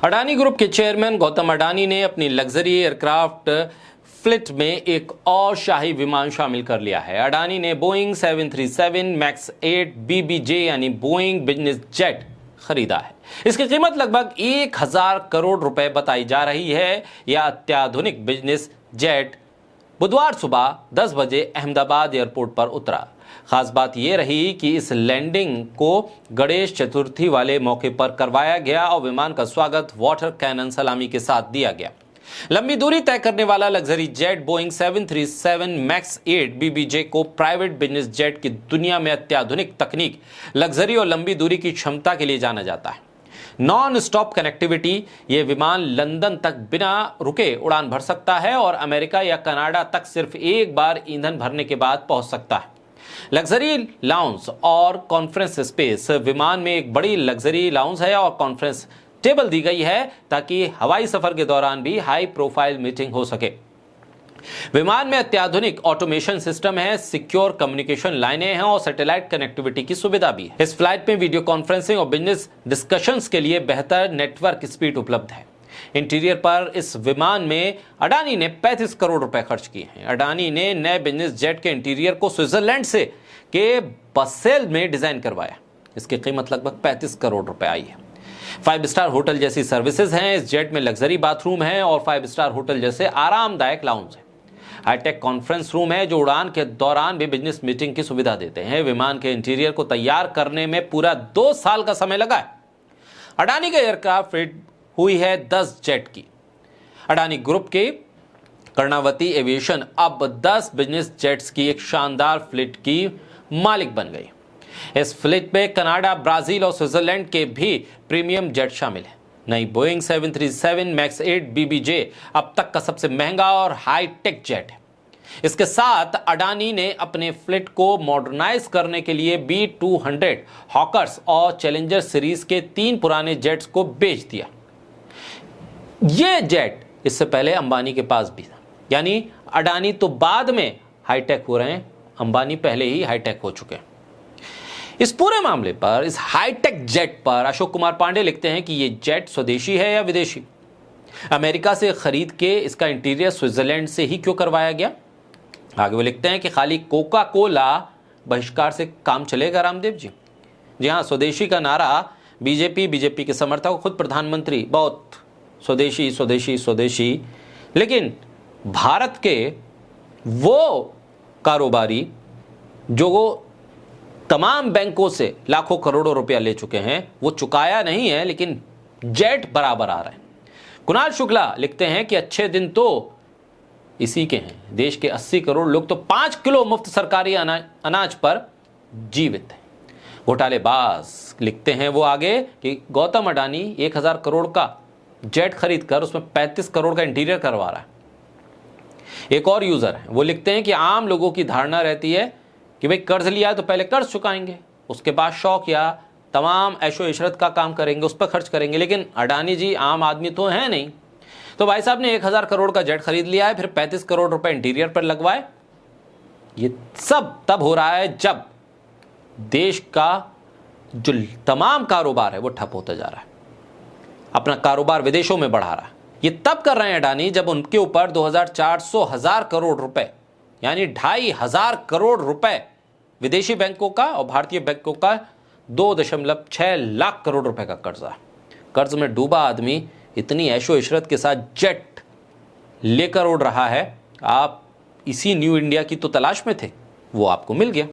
Adani group के chairman Gautam Adani ने अपनी लग्जरी एयरक्राफ्ट फ्लीट में एक और शाही विमान शामिल कर लिया है। अडानी ने बोइंग 737 मैक्स 8 बीबीजे यानी बोइंग बिजनेस जेट खरीदा है। इसकी कीमत लगभग 1000 करोड़ रुपए बताई जा रही है। यह अत्याधुनिक बिजनेस जेट बुधवार सुबह 10 बजे अहमदाबाद एयरपोर्ट पर उतरा। खास बात यह रही कि इस लैंडिंग को गणेश चतुर्थी वाले मौके पर करवाया गया और विमान का स्वागत वाटर कैनन सलामी के साथ दिया गया। लंबी दूरी तय करने वाला luxury jet Boeing 737 max 8 BBJ को प्राइवेट बिजनेस जेट की दुनिया में अत्याधुनिक तकनीक, लग्जरी और लंबी दूरी की क्षमता के लिए जाना जाता है। नॉन स्टॉप कनेक्टिविटी, यह विमान लंदन तक बिना रुके उड़ान भर सकता है और अमेरिका या कनाडा तक सिर्फ एक बार ईंधन भरने के बाद पहुंच सकता है। लग्जरी लाउंज और कॉन्फ्रेंस स्पेस, विमान में एक बड़ी लग्जरी लाउंज है और कॉन्फ्रेंस टेबल दी गई है ताकि हवाई सफर के दौरान भी हाई प्रोफाइल मीटिंग हो सके। विमान में अत्याधुनिक ऑटोमेशन सिस्टम है, सिक्योर कम्युनिकेशन लाइनें हैं और सैटेलाइट कनेक्टिविटी की सुविधा भी है। इस फ्लाइट में वीडियो कॉन्फ्रेंसिंग और बिजनेस डिस्कशंस के लिए बेहतर नेटवर्क स्पीड उपलब्ध है। इंटीरियर पर इस विमान में अडानी ने 35 करोड़ रुपए खर्च किए हैं। अडानी ने नए बिजनेस जेट के इंटीरियर को स्विट्जरलैंड से के बसेल में डिजाइन करवाया। इसकी कीमत लगभग 35 करोड़ रुपए आई है। 5 स्टार होटल जैसी सर्विसेज हैं। इस जेट में लग्जरी बाथरूम है और 5 स्टार होटल जैसे आरामदायक लाउंज है। हाईटेक कॉन्फ्रेंस रूम है जो उड़ान के दौरान भी बिजनेस मीटिंग की सुविधा देते हैं। विमान के इंटीरियर को तैयार करने में पूरा 2 साल का समय लगा है। अडानी का एयरक्राफ्ट फ्लीट हुई है 10 जेट की। अडानी ग्रुप के कर्णावती एविएशन अब 10 बिजनेस जेट्स की एक शानदार फ्लीट की मालिक बन गई। इस फ्लीट में कनाडा, ब्राजील और स्विट्जरलैंड के भी प्रीमियम जेट शामिल है। नई बोइंग 737 मैक्स 8 बीबीजे अब तक का सबसे महंगा और हाईटेक जेट है। इसके साथ अडानी ने अपने फ्लीट को मॉडर्नाइज करने के लिए B200 हॉकर्स और चैलेंजर सीरीज के 3 पुराने जेट्स को बेच दिया। ये जेट इससे पहले अंबानी के पास भी था, यानी अडानी तो बाद में हाईटेक हो रहे हैं, अंबानी पहले ही हाईटेक हो चुके हैं। इस पूरे मामले पर, इस हाईटेक जेट पर अशोक कुमार पांडे लिखते हैं कि यह जेट स्वदेशी है या विदेशी। अमेरिका से खरीद के इसका इंटीरियर स्विट्जरलैंड से ही क्यों करवाया गया। आगे वो लिखते हैं कि खाली कोका कोला बहिष्कार से काम चलेगा रामदेव जी। जी हाँ, स्वदेशी का नारा बीजेपी के समर्थक, खुद प्रधानमंत्री बहुत स्वदेशी स्वदेशी स्वदेशी, लेकिन भारत के वो कारोबारी जो तमाम बैंकों से लाखों करोड़ों रुपया ले चुके हैं, वो चुकाया नहीं है, लेकिन जेट बराबर आ रहे हैं। कुणाल शुक्ला लिखते हैं कि अच्छे दिन तो इसी के हैं। देश के 80 करोड़ लोग तो 5 किलो मुफ्त सरकारी अनाज पर जीवित हैं। घोटालेबाज लिखते हैं वो आगे कि गौतम अडानी 1000 करोड़ का जेट खरीद कर उसमें 35 करोड़ का इंटीरियर करवा रहा है। एक और यूजर है, वो लिखते हैं कि आम लोगों की धारणा रहती है कि भाई कर्ज लिया है तो पहले कर्ज चुकाएंगे, उसके बाद शौक या तमाम ऐशो इशरत का काम करेंगे, उस पर खर्च करेंगे। लेकिन अडानी जी आम आदमी तो है नहीं। तो भाई साहब ने 1000 करोड़ का जेट खरीद लिया है, फिर 35 करोड़ रुपए इंटीरियर पर लगवाए। ये सब तब हो रहा है जब देश का जो तमाम कारोबार है वो ठप होता जा रहा है, अपना कारोबार विदेशों में बढ़ा रहा है। ये तब कर रहे हैं अडानी जब उनके ऊपर 2400 करोड़ रुपए यानी 2500 करोड़ रुपए विदेशी बैंकों का और भारतीय बैंकों का 2.6 लाख करोड़ रुपए का कर्जा है। कर्ज में डूबा आदमी इतनी ऐशो इशरत के साथ जेट लेकर उड़ रहा है। आप इसी न्यू इंडिया की तो तलाश में थे, वो आपको मिल गया।